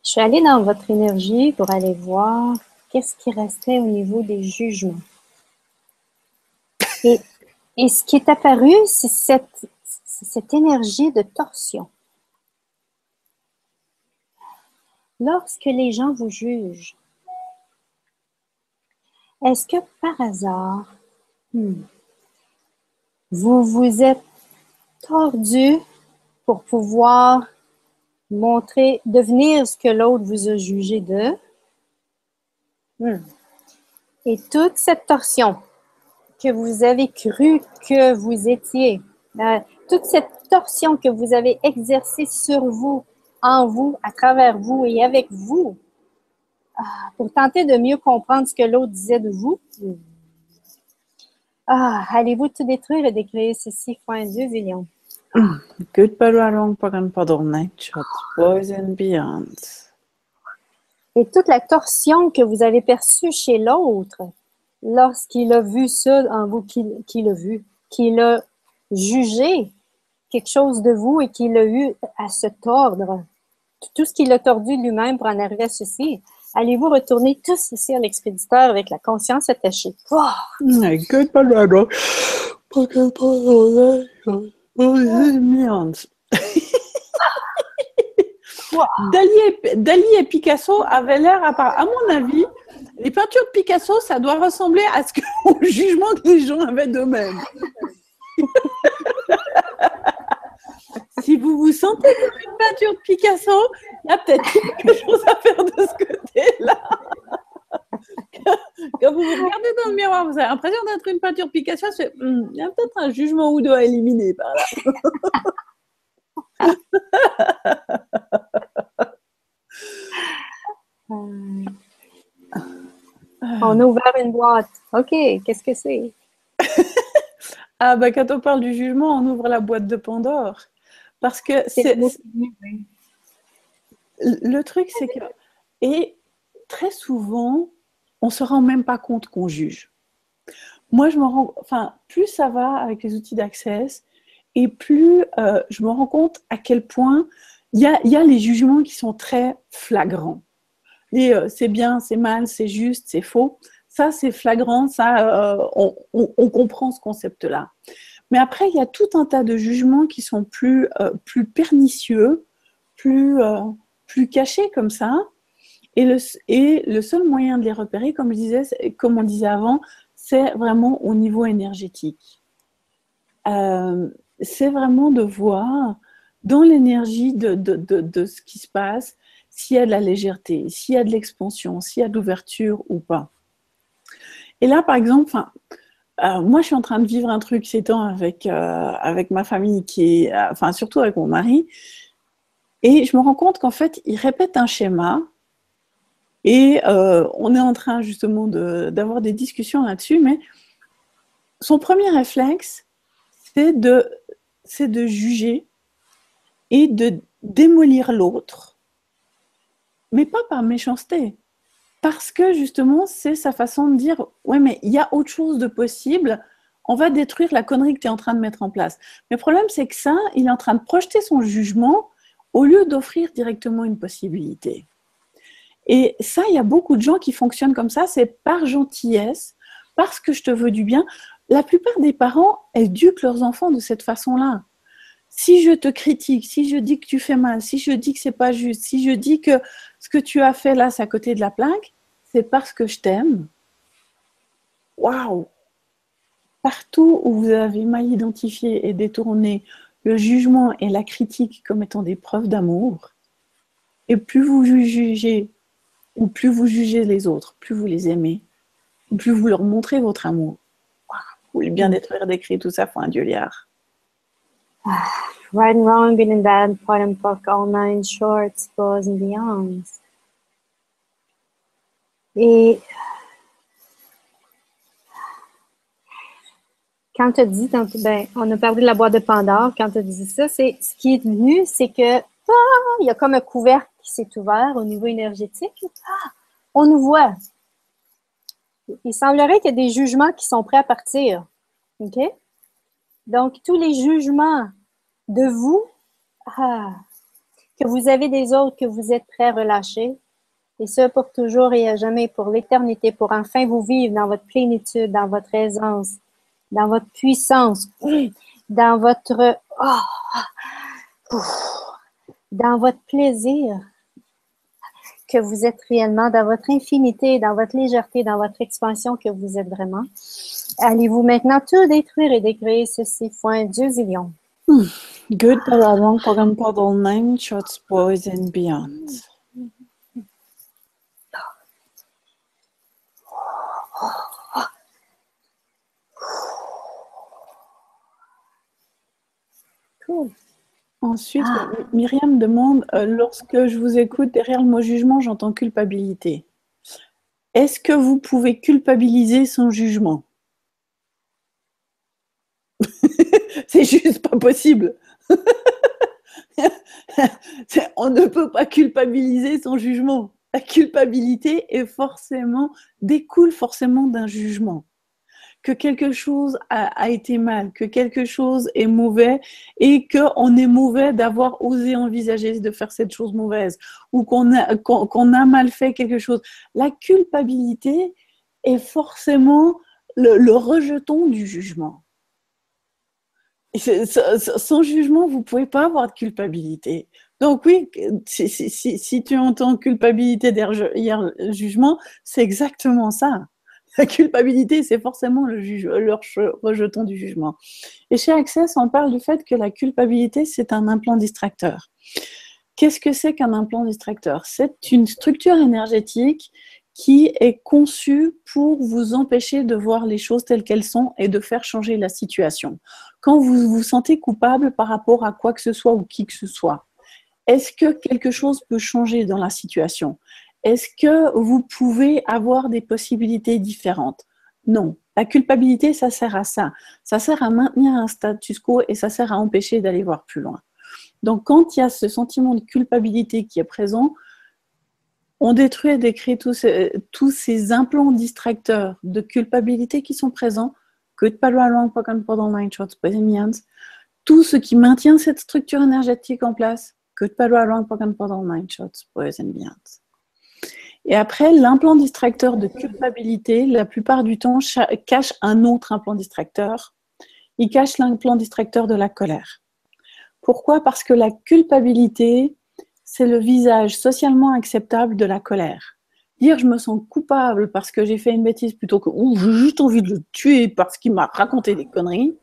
Je suis allée dans votre énergie pour aller voir qu'est-ce qui restait au niveau des jugements. Et ce qui est apparu, c'est cette énergie de torsion. Lorsque les gens vous jugent, est-ce que par hasard, vous vous êtes tordu pour pouvoir devenir ce que l'autre vous a jugé de? Et toute cette torsion que vous avez cru que vous étiez, toute cette torsion que vous avez exercée sur vous, en vous, à travers vous et avec vous, pour tenter de mieux comprendre ce que l'autre disait de vous. Allez-vous tout détruire et décréer ceci, point 2 millions. Gud bevarar pagan padornet, boys and beyond. Et toute la torsion que vous avez perçue chez l'autre, lorsqu'il a vu ça en vous, qu'il a vu, qu'il a jugé quelque chose de vous et qu'il a eu à se tordre, tout ce qu'il a tordu lui-même pour en arriver à ceci, allez-vous retourner tous ici à l'expéditeur avec la conscience attachée? Gud bevarar pagan padornet, boys and beyond. Dali et Picasso avaient l'air, à mon avis, les peintures de Picasso, ça doit ressembler à ce au jugement que les gens avaient d'eux-mêmes. Si vous vous sentez comme une peinture de Picasso, il y a peut-être quelque chose à faire de ce côté-là. Quand vous vous regardez dans le miroir, vous avez l'impression d'être une peinture de Picasso, il y a peut-être un jugement ou deux à éliminer par là. On a ouvert une boîte. OK, qu'est-ce que c'est? Quand on parle du jugement, on ouvre la boîte de Pandore. Parce que le truc, c'est que et très souvent, on ne se rend même pas compte qu'on juge. Moi, plus ça va avec les outils d'Access, et plus je me rends compte à quel point il y a les jugements qui sont très flagrants. C'est bien, c'est mal, c'est juste, c'est faux. Ça, c'est flagrant, ça, on comprend ce concept-là. Mais après, il y a tout un tas de jugements qui sont plus pernicieux, plus cachés comme ça. Et le seul moyen de les repérer, comme on disait avant, c'est vraiment au niveau énergétique. C'est vraiment de voir dans l'énergie de ce qui se passe, s'il y a de la légèreté, s'il y a de l'expansion, s'il y a de l'ouverture ou pas. Et là, par exemple, moi, je suis en train de vivre un truc ces temps avec ma famille, surtout avec mon mari, et je me rends compte qu'en fait, il répète un schéma, et on est en train justement d'avoir des discussions là-dessus, mais son premier réflexe, c'est de juger et de démolir l'autre, mais pas par méchanceté. Parce que justement, c'est sa façon de dire « Ouais, mais il y a autre chose de possible, on va détruire la connerie que tu es en train de mettre en place. » Mais le problème, c'est que ça, il est en train de projeter son jugement au lieu d'offrir directement une possibilité. Et ça, il y a beaucoup de gens qui fonctionnent comme ça, c'est par gentillesse, parce que je te veux du bien. La plupart des parents éduquent leurs enfants de cette façon-là. Si je te critique, si je dis que tu fais mal, si je dis que c'est pas juste, si je dis que ce que tu as fait là, c'est à côté de la plaque, c'est parce que je t'aime. Waouh! Partout où vous avez mal identifié et détourné le jugement et la critique comme étant des preuves d'amour, et plus vous jugez, ou plus vous jugez les autres, plus vous les aimez, plus vous leur montrez votre amour. Waouh! Vous voulez bien détruire des cris, tout ça, faut un Dieu liard. Right and wrong, good and bad, pot and puck, all nine shorts, boys and beyonds. Et quand tu as dit, on a parlé de la boîte de Pandore, quand tu as dit ça, ce qui est venu, c'est que il y a comme un couvercle qui s'est ouvert au niveau énergétique. On nous voit. Il semblerait qu'il y a des jugements qui sont prêts à partir. OK? Donc, tous les jugements de vous, que vous avez des autres, que vous êtes prêts à relâcher, et ce pour toujours et à jamais, pour l'éternité, pour enfin vous vivre dans votre plénitude, dans votre aisance, dans votre puissance, dans votre dans votre plaisir, que vous êtes réellement, dans votre infinité, dans votre légèreté, dans votre expansion que vous êtes vraiment. Allez-vous maintenant tout détruire et décréer ceci, point Dieu zillion. Good, but I wrong, pagan, paddle, nine shots, boys and beyond. Cool. Ensuite, Myriam demande, lorsque je vous écoute, derrière le mot jugement, j'entends culpabilité. Est-ce que vous pouvez culpabiliser son jugement? C'est juste pas possible. On ne peut pas culpabiliser son jugement. La culpabilité découle forcément d'un jugement. Que quelque chose a été mal, que quelque chose est mauvais et qu'on est mauvais d'avoir osé envisager de faire cette chose mauvaise ou qu'on a mal fait quelque chose. La culpabilité est forcément le rejeton du jugement. Sans jugement, vous ne pouvez pas avoir de culpabilité. Donc oui, si tu entends culpabilité derrière jugement, c'est exactement ça. La culpabilité, c'est forcément le rejeton du jugement. Et chez Access, on parle du fait que la culpabilité, c'est un implant distracteur. Qu'est-ce que c'est qu'un implant distracteur? C'est une structure énergétique qui est conçue pour vous empêcher de voir les choses telles qu'elles sont et de faire changer la situation. Quand vous vous sentez coupable par rapport à quoi que ce soit ou qui que ce soit, est-ce que quelque chose peut changer dans la situation? Est-ce que vous pouvez avoir des possibilités différentes? Non. La culpabilité, ça sert à ça. Ça sert à maintenir un status quo et ça sert à empêcher d'aller voir plus loin. Donc, quand il y a ce sentiment de culpabilité qui est présent, on détruit et décrit tous ces implants distracteurs de culpabilité qui sont présents, tout ce qui maintient cette structure énergétique en place, et après, l'implant distracteur de culpabilité, la plupart du temps, cache un autre implant distracteur. Il cache l'implant distracteur de la colère. Pourquoi? Parce que la culpabilité, c'est le visage socialement acceptable de la colère. Dire je me sens coupable parce que j'ai fait une bêtise plutôt que j'ai juste envie de le tuer parce qu'il m'a raconté des conneries,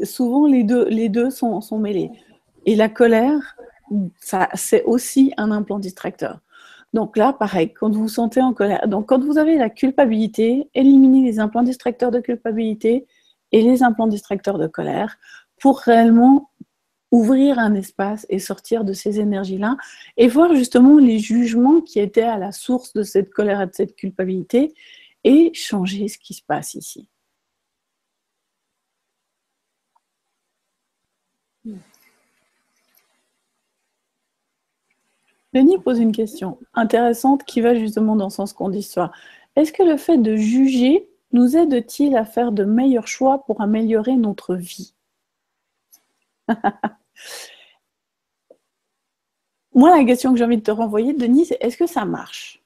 souvent les deux sont mêlés. Et la colère, c'est aussi un implant distracteur. Donc là, pareil, quand vous vous sentez en colère, donc quand vous avez la culpabilité, éliminez les implants distracteurs de culpabilité et les implants distracteurs de colère pour réellement ouvrir un espace et sortir de ces énergies-là et voir justement les jugements qui étaient à la source de cette colère et de cette culpabilité et changer ce qui se passe ici. Denis pose une question intéressante qui va justement dans le sens qu'on dit soit. Est-ce que le fait de juger nous aide-t-il à faire de meilleurs choix pour améliorer notre vie? Moi, la question que j'ai envie de te renvoyer, Denis, c'est est-ce que ça marche?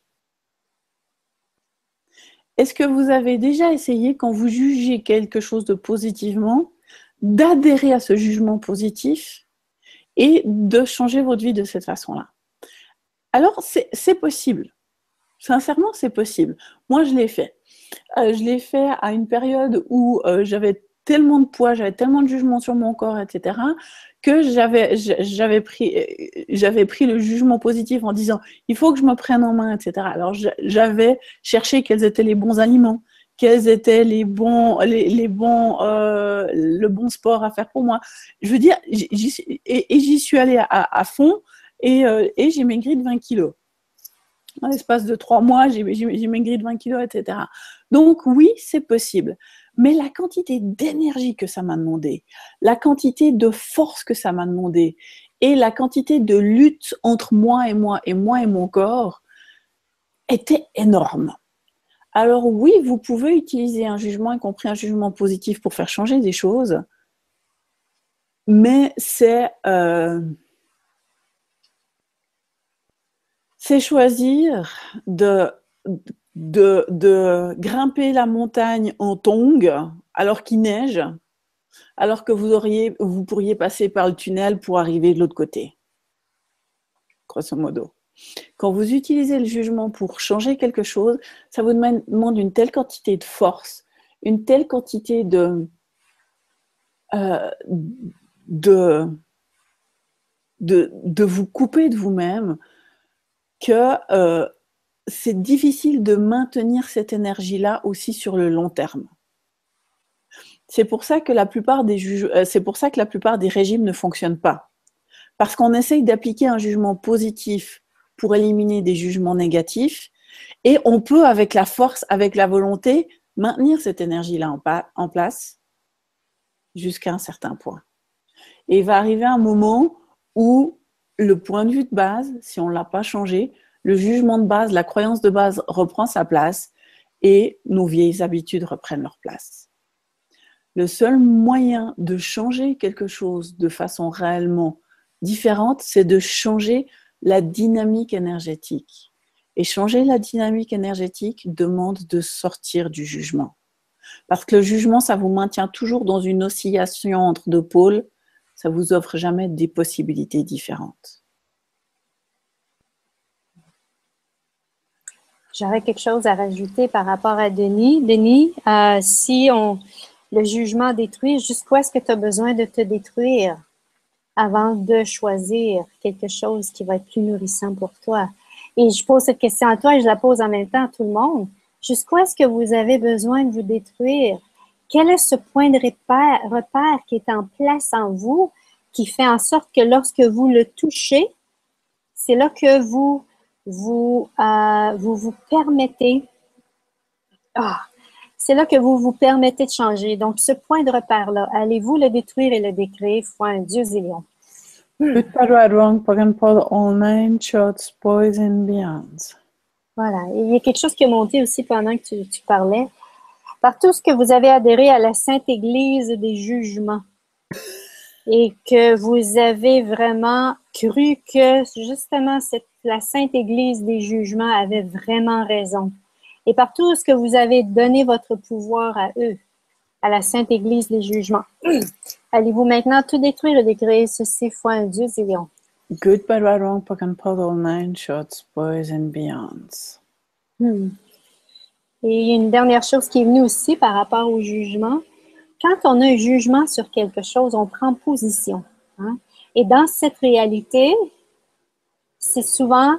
Est-ce que vous avez déjà essayé, quand vous jugez quelque chose de positivement, d'adhérer à ce jugement positif et de changer votre vie de cette façon-là? Alors, c'est possible. Sincèrement, c'est possible. Moi, je l'ai fait. Je l'ai fait à une période où j'avais tellement de poids, j'avais tellement de jugement sur mon corps, etc., que j'avais pris le jugement positif en disant il faut que je me prenne en main, etc. Alors j'avais cherché quels étaient les bons aliments, quels étaient le bon sport à faire pour moi. Je veux dire, j'y suis allée à fond et j'ai maigri de 20 kilos. Dans l'espace de 3 mois, j'ai maigri de 20 kilos, etc. Donc oui, c'est possible. Mais la quantité d'énergie que ça m'a demandé, la quantité de force que ça m'a demandé, et la quantité de lutte entre moi et mon corps était énorme. Alors oui, vous pouvez utiliser un jugement, y compris un jugement positif, pour faire changer des choses, mais c'est choisir de grimper la montagne en tongs alors qu'il neige, alors que vous pourriez passer par le tunnel pour arriver de l'autre côté, grosso modo. Quand vous utilisez le jugement pour changer quelque chose, ça vous demande une telle quantité de force, une telle quantité de vous couper de vous-même que c'est difficile de maintenir cette énergie-là aussi sur le long terme. C'est pour ça que la plupart des régimes ne fonctionnent pas. Parce qu'on essaye d'appliquer un jugement positif pour éliminer des jugements négatifs. Et on peut, avec la force, avec la volonté, maintenir cette énergie-là en place jusqu'à un certain point. Et il va arriver un moment où le point de vue de base, si on ne l'a pas changé, le jugement de base, la croyance de base reprend sa place et nos vieilles habitudes reprennent leur place. Le seul moyen de changer quelque chose de façon réellement différente, c'est de changer la dynamique énergétique. Et changer la dynamique énergétique demande de sortir du jugement. Parce que le jugement, ça vous maintient toujours dans une oscillation entre deux pôles. Ça ne vous offre jamais des possibilités différentes. J'aurais quelque chose à rajouter par rapport à Denis. Denis, si le jugement détruit, jusqu'où est-ce que tu as besoin de te détruire avant de choisir quelque chose qui va être plus nourrissant pour toi? Et je pose cette question à toi et je la pose en même temps à tout le monde. Jusqu'où est-ce que vous avez besoin de vous détruire? Quel est ce point de repère qui est en place en vous qui fait en sorte que lorsque vous le touchez, c'est là que vous permettez, c'est là que vous vous permettez de changer. Donc, ce point de repère-là, allez-vous le détruire et le décrire, foi un Dieu zillion. Good, bad, right, wrong, Pagan, Paul, all nine shots, boys and beyonds. Voilà. Et il y a quelque chose qui est monté aussi pendant que tu parlais. Par tout ce que vous avez adhéré à la Sainte Église des jugements et que vous avez vraiment cru que justement la Sainte Église des jugements avait vraiment raison. Et par tout ce que vous avez donné votre pouvoir à eux, à la Sainte Église des jugements, allez-vous maintenant tout détruire et décrire ceci, foi un Dieu zillion. Good, bad, right, wrong, Pagan, Paul, all nine shots, boys and beyonds. Et il y a une dernière chose qui est venue aussi par rapport au jugement. Quand on a un jugement sur quelque chose, on prend position. Hein? Et dans cette réalité, c'est souvent,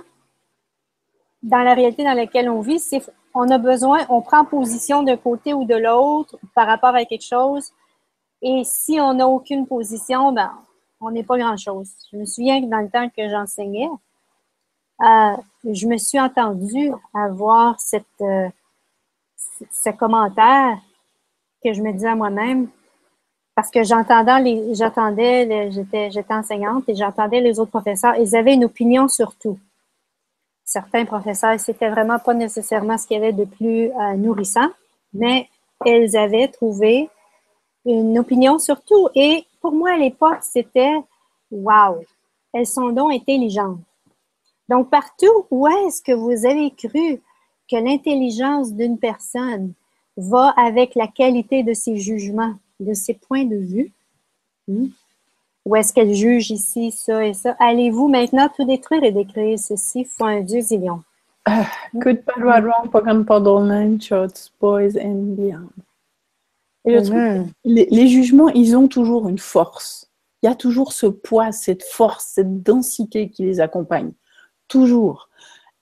dans la réalité dans laquelle on vit, on a besoin, on prend position d'un côté ou de l'autre par rapport à quelque chose. Et si on n'a aucune position, ben, on n'est pas grand-chose. Je me souviens que dans le temps que j'enseignais, je me suis entendue avoir ce commentaire que je me disais à moi-même, parce que j'étais enseignante et j'entendais les autres professeurs, ils avaient une opinion sur tout. Certains professeurs, c'était vraiment pas nécessairement ce qu'il y avait de plus nourrissant, mais ils avaient trouvé une opinion sur tout. Et pour moi, à l'époque, c'était « wow, elles sont donc intelligentes ». Donc, partout où est-ce que vous avez cru que l'intelligence d'une personne va avec la qualité de ses jugements, de ses points de vue, ou est-ce qu'elle juge ici, ça et ça, allez-vous maintenant tout détruire et décrire ceci, foi un Dieu zillion. Good, bad, right, wrong, Pagan, Paul, all nine shots, boys and beyond. Et le truc, les jugements, ils ont toujours une force. Il y a toujours ce poids, cette force, cette densité qui les accompagne. Toujours.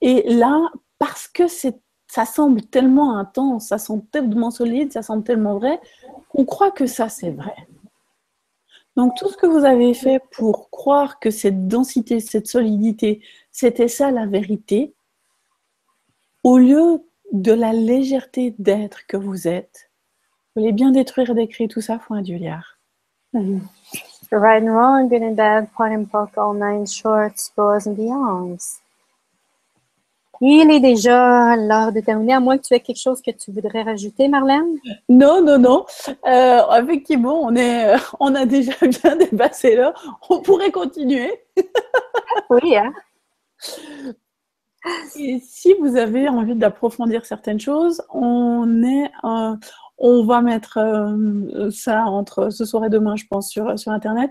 Et là, parce que ça semble tellement intense, ça semble tellement solide, ça semble tellement vrai, qu'on croit que ça, c'est vrai. Donc, tout ce que vous avez fait pour croire que cette densité, cette solidité, c'était ça la vérité, au lieu de la légèreté d'être que vous êtes, vous voulez bien détruire et décrire tout ça, foi un Dieu liard. Right and wrong, good and bad, part and part, all nine shorts, boys and beyonds. Il est déjà l'heure de terminer, à moins que tu aies quelque chose que tu voudrais rajouter, Marlène? Non. Effectivement, on a déjà bien dépassé là. On pourrait continuer. Oui, hein? Et si vous avez envie d'approfondir certaines choses, on va mettre ça entre ce soir et demain, je pense, sur Internet.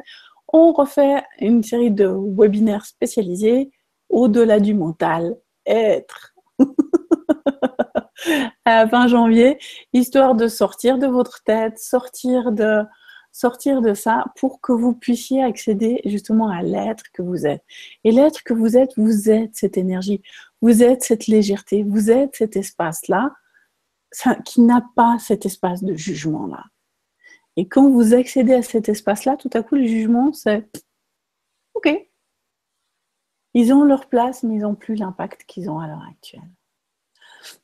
On refait une série de webinaires spécialisés au-delà du mental, être à fin janvier, histoire de sortir de votre tête, sortir de ça pour que vous puissiez accéder justement à l'être que vous êtes. Et l'être que vous êtes cette énergie, vous êtes cette légèreté, vous êtes cet espace-là qui n'a pas cet espace de jugement-là. Et quand vous accédez à cet espace-là, tout à coup, le jugement, c'est « Ok, Ils ont leur place, mais ils n'ont plus l'impact qu'ils ont à l'heure actuelle.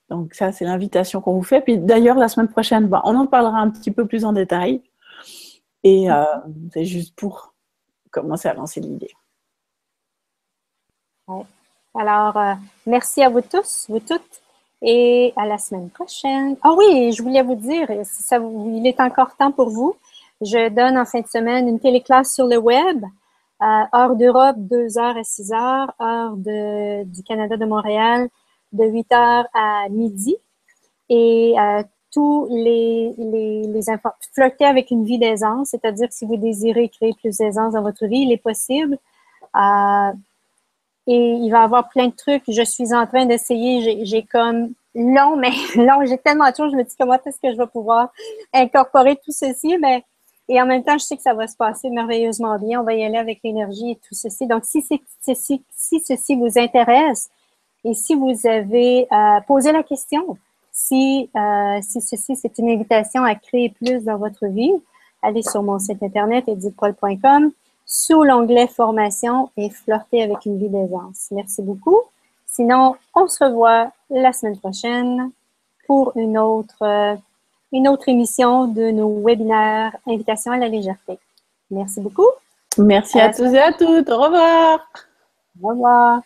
Donc ça, c'est l'invitation qu'on vous fait. Puis d'ailleurs, la semaine prochaine, on en parlera un petit peu plus en détail. Et c'est juste pour commencer à lancer l'idée. Ouais. Alors, merci à vous tous, vous toutes, et à la semaine prochaine. Ah oui, je voulais vous dire, si il est encore temps pour vous, je donne en fin de semaine une téléclasse sur le web, heure d'Europe, 2h à 6h, heure du Canada de Montréal, de 8h à midi. Et tous les flirter avec une vie d'aisance, c'est-à-dire si vous désirez créer plus d'aisance dans votre vie, il est possible. Et il va y avoir plein de trucs. Je suis en train d'essayer. J'ai comme long, mais long, j'ai tellement de choses. Je me dis comment est-ce que je vais pouvoir incorporer tout ceci. Mais, et en même temps, je sais que ça va se passer merveilleusement bien. On va y aller avec l'énergie et tout ceci. Donc, si ceci vous intéresse et si vous avez posé la question, si ceci, c'est une invitation à créer plus dans votre vie, allez sur mon site internet edithpaul.com sous l'onglet formation et flirter avec une vie d'aisance. Merci beaucoup. Sinon, on se revoit la semaine prochaine pour une autre émission de nos webinaires Invitation à la légèreté. Merci beaucoup. Merci à tous et à toutes. Au revoir. Au revoir.